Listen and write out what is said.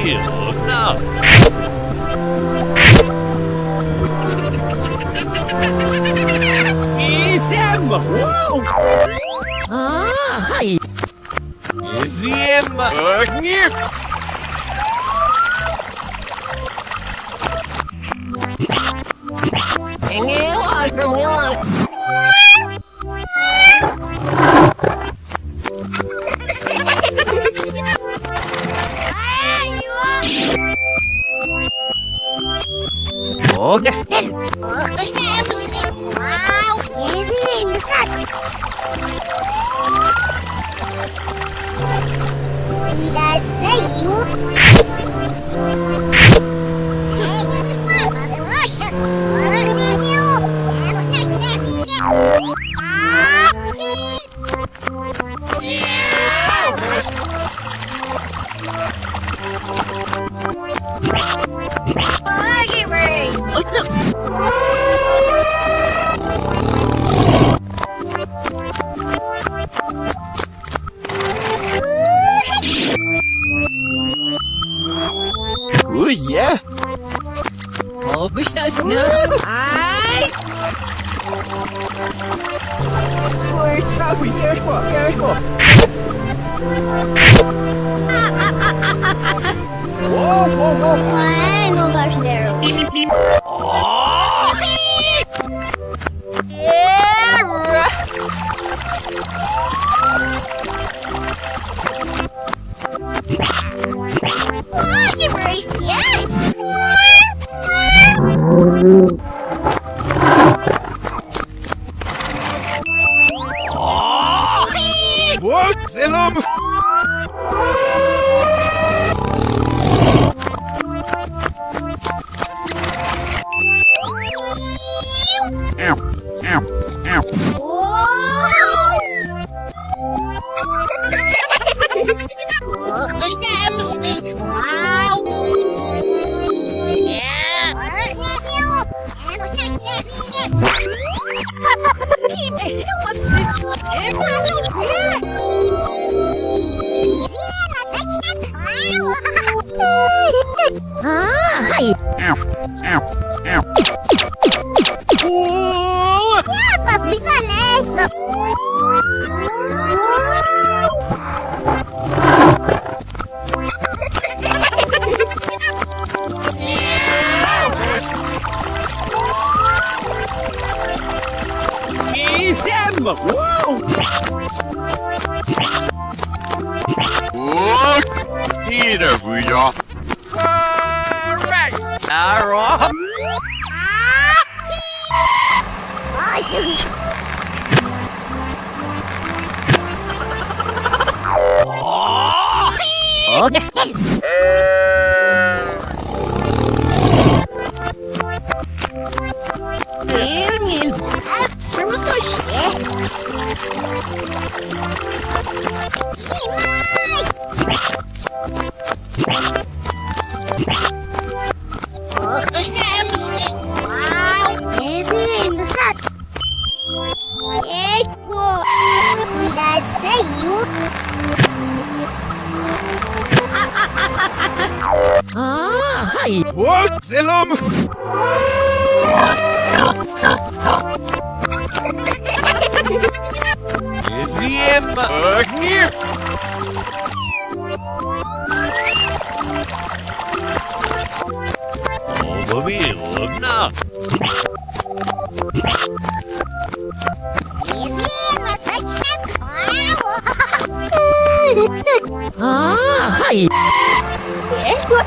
Vilna! Isem! Wow! Hi! Isem! Огни! Ågerställ! Wow! Easy! Tidak sayur! Oh yeah! Olmuş da ne? Ay! Слышь, самый легко! Воу! Bueno, parcero. Вот, селом! Isem! Wow! Here we are. Arrow! Ågerställ! Mil! Easy, Mr. Yes, boy. Tidak sayur. Hi! Вот, селом! Изем! Огни! Vilna! Hi! Yes, boy.